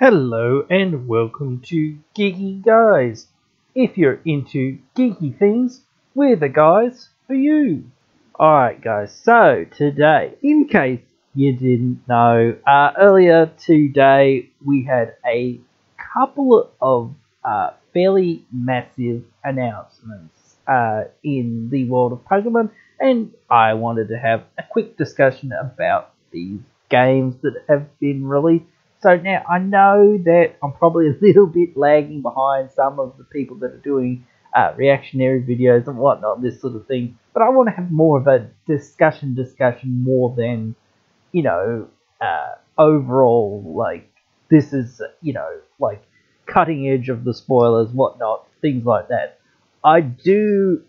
Hello and welcome to Geeky Guys. If you're into geeky things, we're the guys for you. Alright guys, so today, in case you didn't know, earlier today we had a couple of fairly massive announcements in the world of Pokemon, and I wanted to have a quick discussion about these games that have been released. So now I know that I'm probably a little bit lagging behind some of the people that are doing reactionary videos and whatnot, this sort of thing. But I want to have more of a discussion more than, overall, like, this is, like, cutting edge of the spoilers, whatnot, things like that. I do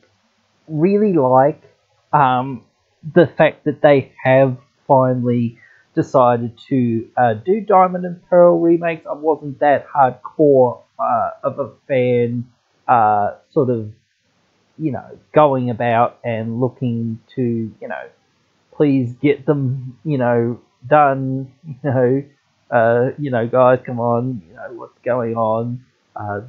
really like the fact that they have finally decided to do Diamond and Pearl remakes. I wasn't that hardcore of a fan, sort of, going about and looking to, please get them, done, guys, come on, what's going on?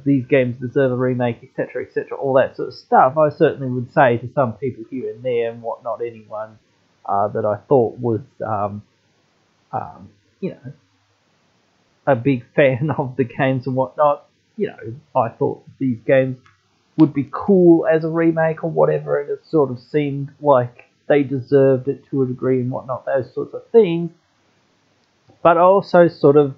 These games deserve a remake, etc., etc., all that sort of stuff. I certainly would say to some people here and there and whatnot, anyone that I thought was a big fan of the games and whatnot, I thought these games would be cool as a remake or whatever, and it sort of seemed like they deserved it to a degree and whatnot, those sorts of things. But also sort of,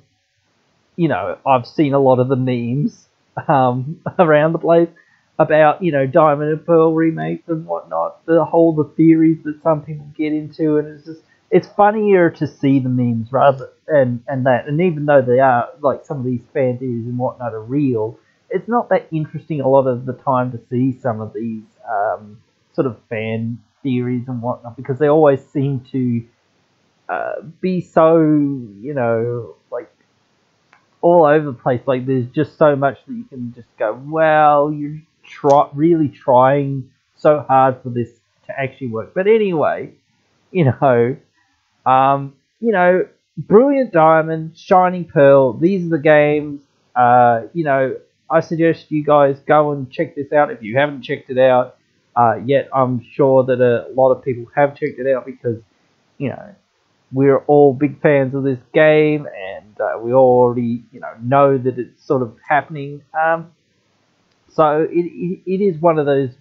I've seen a lot of the memes around the place about, Diamond and Pearl remakes and whatnot, the theories that some people get into, and it's funnier to see the memes rather and that. And even though they are, like, some of these fan theories and whatnot are real, it's not that interesting a lot of the time to see some of these sort of fan theories and whatnot, because they always seem to be so, like, all over the place. Like, there's just so much that you can just go, well, you're really trying so hard for this to actually work. But anyway, Brilliant Diamond, Shining Pearl, these are the games. I suggest you guys go and check this out if you haven't checked it out yet. I'm sure that a lot of people have checked it out because, we're all big fans of this game, and we already, know that it's sort of happening. So it is one of those,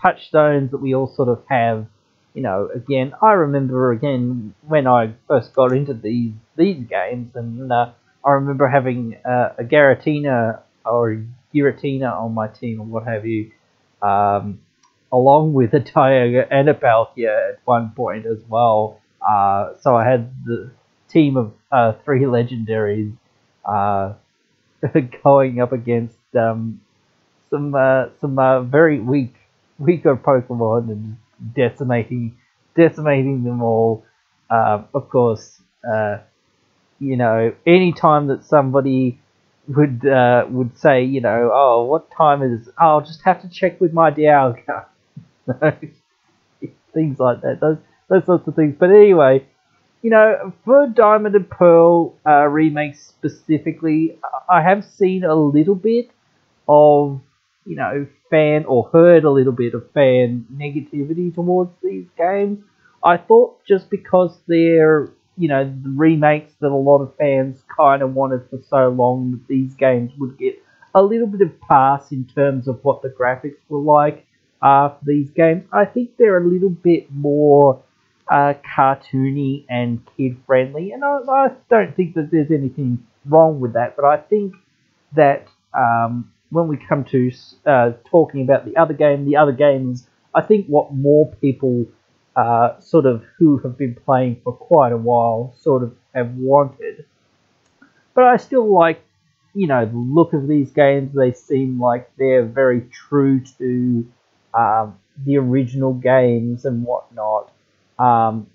touchstones that we all sort of have. Again, I remember when I first got into these games, and I remember having a Giratina or Giratina on my team or what have you, along with a Tioga and a Palkia at one point as well. So I had the team of 3 legendaries going up against some very weaker Pokemon and decimating them all. Of course, any time that somebody would say, oh, what time is it? Oh, I'll just have to check with my Dialga. Things like that, those sorts of things. But anyway, for Diamond and Pearl remakes specifically, I have seen a little bit of, heard a little bit of fan negativity towards these games. I thought just because they're, the remakes that a lot of fans kind of wanted for so long, that these games would get a little bit of pass in terms of what the graphics were like for these games. I think they're a little bit more cartoony and kid-friendly, and I don't think that there's anything wrong with that, but I think that when we come to talking about the other games, I think what more people sort of who have been playing for quite a while sort of have wanted. But I still like, the look of these games. They seem like they're very true to the original games and whatnot. Some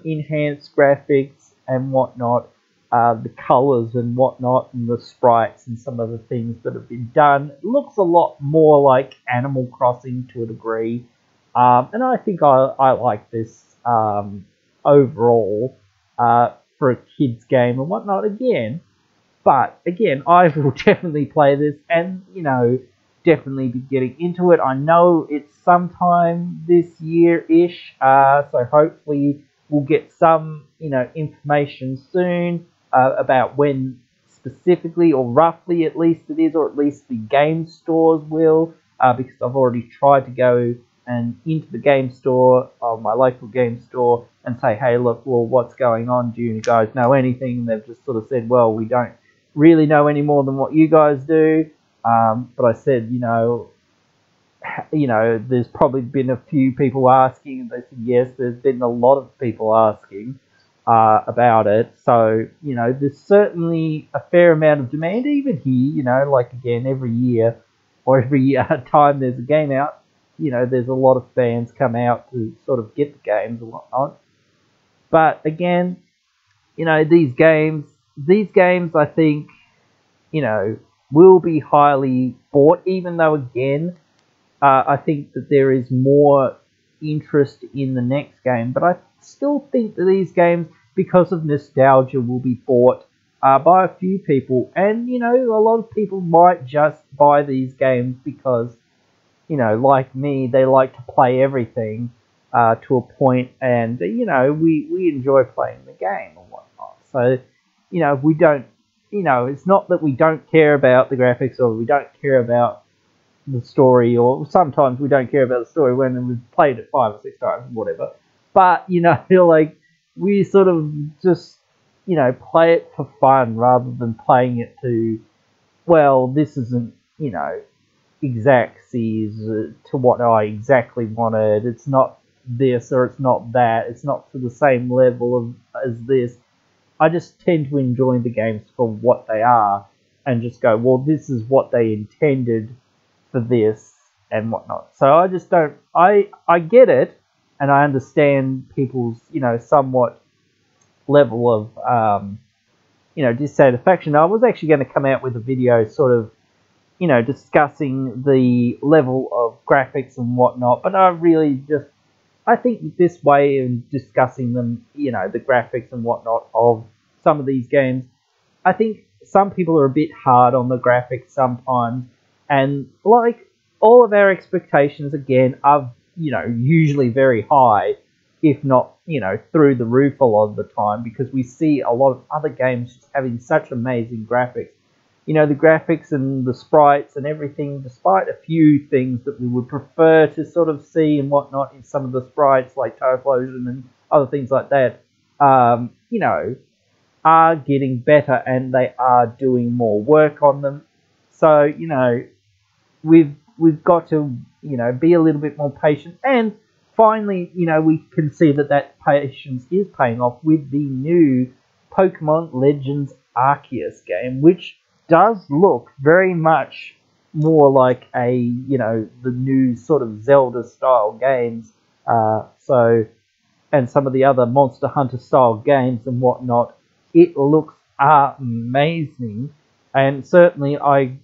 enhanced graphics and whatnot, the colours and whatnot, and the sprites and some of the things that have been done. It looks a lot more like Animal Crossing to a degree, and I think I like this overall for a kids game and whatnot. Again, But again, I will definitely play this, and definitely be getting into it. I know it's sometime this year-ish, so hopefully we'll get some information soon about when specifically, or roughly at least it is, or at least the game stores will, because I've already tried to go and into the game store, my local game store, and say, hey, look, well, what's going on? Do you guys know anything? And they've just sort of said, well, we don't really know any more than what you guys do. But I said, there's probably been a few people asking, and they said, yes, there's been a lot of people asking about it. So, there's certainly a fair amount of demand, even here, like again, every year, or every time there's a game out, there's a lot of fans come out to sort of get the games and whatnot. But again, these games, I think, will be highly bought, even though, again, I think that there is more interest in the next game. But I still think that these games, because of nostalgia, will be bought by a few people. And, a lot of people might just buy these games because, like me, they like to play everything to a point, and, we enjoy playing the game and whatnot. So, we don't, it's not that we don't care about the graphics, or we don't care about the story, or sometimes we don't care about the story when we've played it 5 or 6 times, whatever. But, like, we sort of just, play it for fun rather than playing it to, well, this isn't, exactsies to what I exactly wanted. It's not this or it's not that. It's not to the same level as this. I just tend to enjoy the games for what they are and just go, well, this is what they intended for this and whatnot. So I just don't, I get it, and I understand people's, somewhat level of, dissatisfaction. I was actually going to come out with a video sort of, discussing the level of graphics and whatnot, but I think this way of discussing them, the graphics and whatnot of some of these games, I think some people are a bit hard on the graphics sometimes, and like all of our expectations, again, are, usually very high, if not, through the roof a lot of the time, because we see a lot of other games just having such amazing graphics. The graphics and the sprites and everything, despite a few things that we would prefer to sort of see and whatnot in some of the sprites, like Typhlosion and other things like that, are getting better, and they are doing more work on them. So, we've got to, be a little bit more patient. And finally, we can see that patience is paying off with the new Pokemon Legends Arceus game, which does look very much more like the new sort of Zelda style games. And some of the other Monster Hunter style games and whatnot. It looks amazing, and certainly I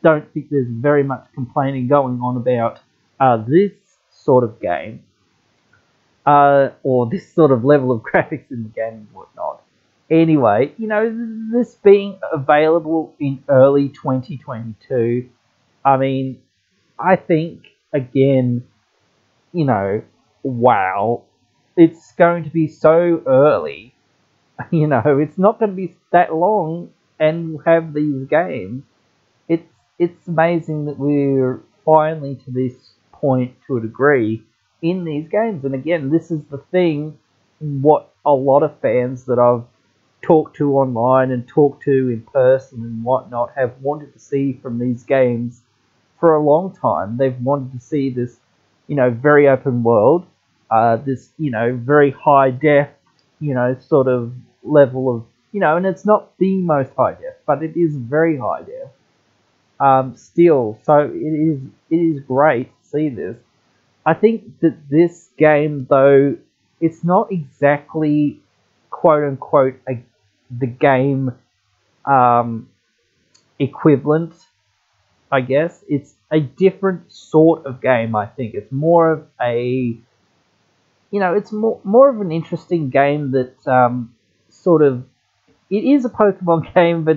don't think there's very much complaining going on about this sort of game, or this sort of level of graphics in the game and whatnot. Anyway, this being available in early 2022, I mean, I think, again, wow, it's going to be so early. It's not going to be that long and we'll have these games. It's amazing that we're finally to this point, to a degree, in these games. And again, this is the thing, what a lot of fans that I've talked to online and talked to in person and whatnot have wanted to see from these games for a long time. They've wanted to see this, very open world, this, very high def, sort of level of, and it's not the most high def, but it is very high def. Still, so it is great to see this. I think that this game, though, it's not exactly quote unquote the game equivalent, I guess. It's a different sort of game, I think. It's more of a, it's more of an interesting game that sort of, it is a Pokemon game, but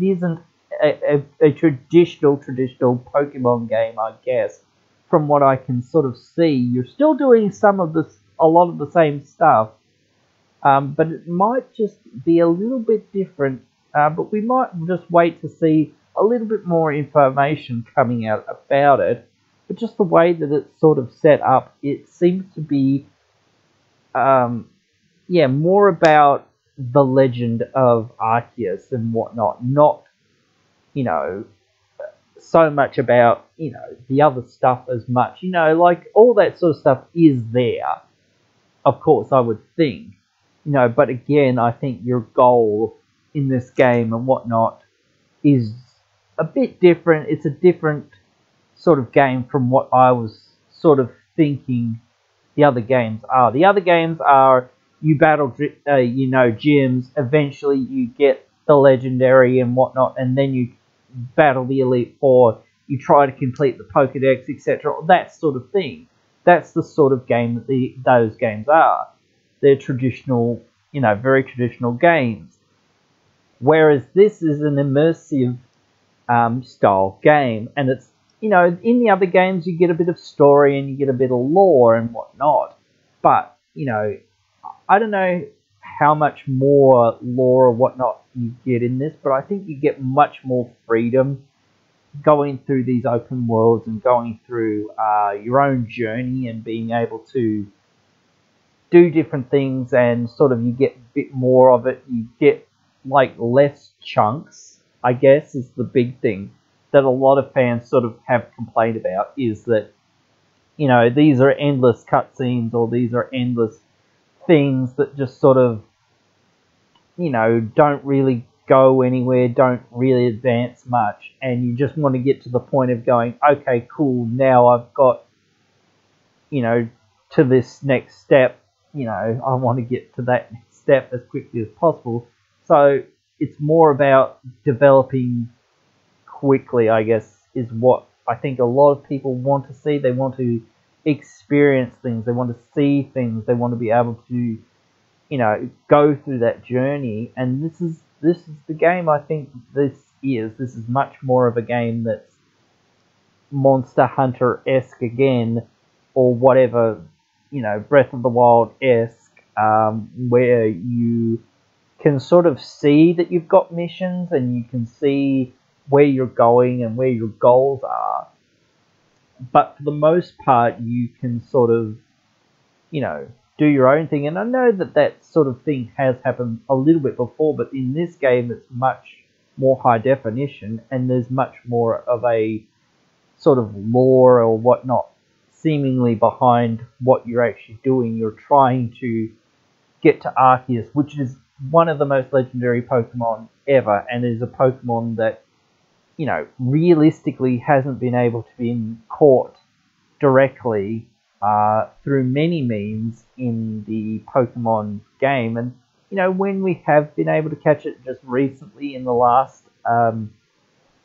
it isn't a traditional Pokemon game, I guess. From what I can sort of see, you're still doing a lot of the same stuff, but it might just be a little bit different. But we might just wait to see a little bit more information coming out about it. But just the way that it's sort of set up, it seems to be, more about the legend of Arceus and whatnot, not, you know, so much about, the other stuff as much. Like, all that sort of stuff is there, of course, I would think. But again, I think your goal in this game and whatnot is a bit different. It's a different sort of game from what I was sort of thinking the other games are. The other games are you battle, gyms, eventually you get the legendary and whatnot, and then you battle the Elite Four, you try to complete the Pokedex, etc. That sort of thing. That's the sort of game that those games are. They're traditional, very traditional games. Whereas this is an immersive style game, and it's, in the other games you get a bit of story and you get a bit of lore and whatnot, but, I don't know how much more lore or whatnot you get in this, but I think you get much more freedom going through these open worlds and going through your own journey and being able to do different things, and sort of you get a bit more of it. You get like less chunks, I guess, is the big thing that a lot of fans sort of have complained about, is that, these are endless cutscenes, or these are endless things that just sort of, don't really go anywhere, don't really advance much, and you just want to get to the point of going, okay, cool, now I've got, to this next step, I want to get to that next step as quickly as possible. So it's more about developing quickly, I guess, is what I think a lot of people want to see. They want to experience things, they want to see things, they want to be able to, go through that journey. And this is the game. I think this is much more of a game that's Monster Hunter-esque again, or whatever, Breath of the Wild-esque, where you can sort of see that you've got missions and you can see where you're going and where your goals are. But for the most part, you can sort of, do your own thing. And I know that sort of thing has happened a little bit before, but in this game it's much more high definition, and there's much more of a sort of lore or whatnot seemingly behind what you're actually doing. You're trying to get to Arceus, which is one of the most legendary Pokemon ever, and is a Pokemon that, realistically hasn't been able to be caught directly through many means in the Pokemon game. And, when we have been able to catch it just recently in the last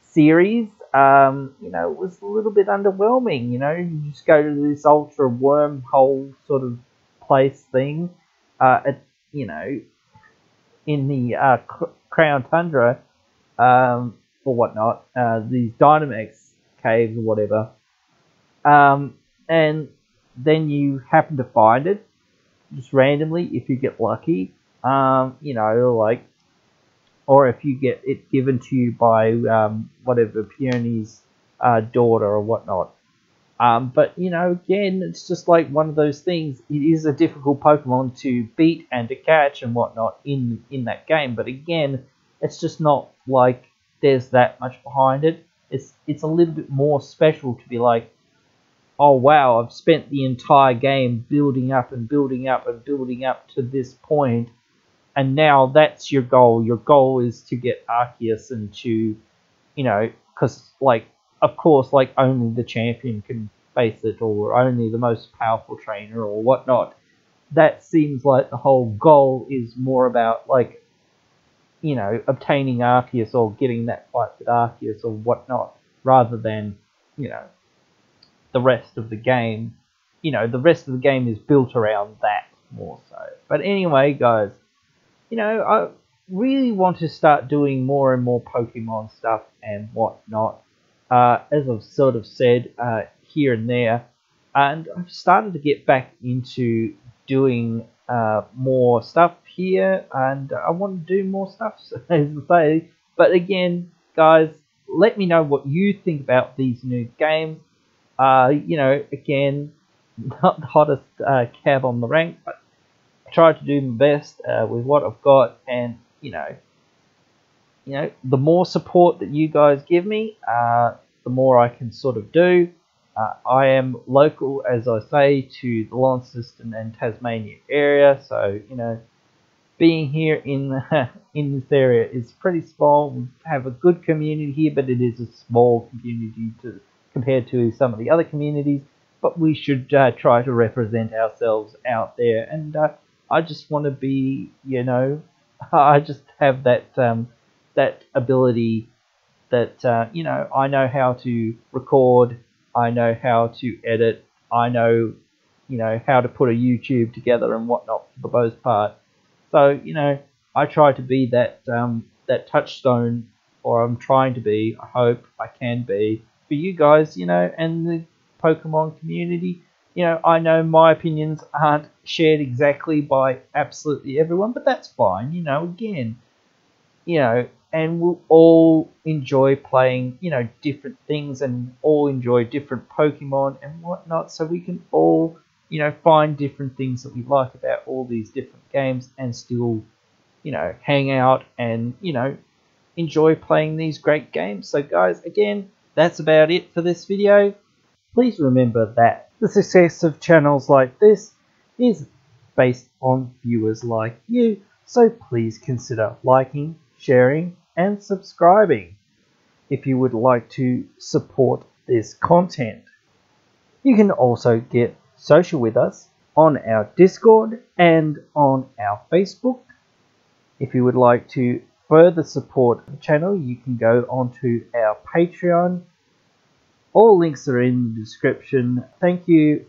series, it was a little bit underwhelming. You just go to this ultra wormhole sort of place thing, in the Crown Tundra, or whatnot, these Dynamax caves or whatever, and then you happen to find it just randomly if you get lucky, or if you get it given to you by whatever Peony's daughter or whatnot. But again, it's just like one of those things. It is a difficult Pokemon to beat and to catch and whatnot in that game. But again, it's just not like there's that much behind it. It's a little bit more special to be like, oh wow, I've spent the entire game building up and building up and building up to this point, and now that's your goal. Your goal is to get Arceus and to, because of course, only the champion can face it, or only the most powerful trainer or whatnot. That seems like the whole goal is more about obtaining Arceus or getting that fight with Arceus or whatnot, rather than, the rest of the game. The rest of the game is built around that more so. But anyway, guys, really want to start doing more and more Pokemon stuff and whatnot. As I've sort of said here and there, and I've started to get back into doing more stuff here, and I want to do more stuff, as I say. But again, guys, let me know what you think about these new games. Again, not the hottest cab on the rank, but I try to do my best with what I've got, and the more support that you guys give me, the more I can sort of do. I am local, as I say, to the Launceston and Tasmania area, so being here in in this area is pretty small. We have a good community here, but it is a small community compared to some of the other communities. But we should try to represent ourselves out there, and I just want to be, I just have that ability that I know how to record, I know how to edit, I know how to put a YouTube together and whatnot for the most part. So I try to be that touchstone, or I'm trying to be. I hope I can be for you guys, and the Pokemon community. I know my opinions aren't shared exactly by absolutely everyone, but that's fine. Again, and we'll all enjoy playing, different things, and all enjoy different Pokemon and whatnot, so we can all, find different things that we like about all these different games and still, hang out and, enjoy playing these great games. So guys, again, that's about it for this video. Please remember that the success of channels like this is based on viewers like you, so please consider liking, sharing, and subscribing if you would like to support this content. You can also get social with us on our Discord and on our Facebook. If you would like to further support the channel, you can go onto our Patreon. All links are in the description. Thank you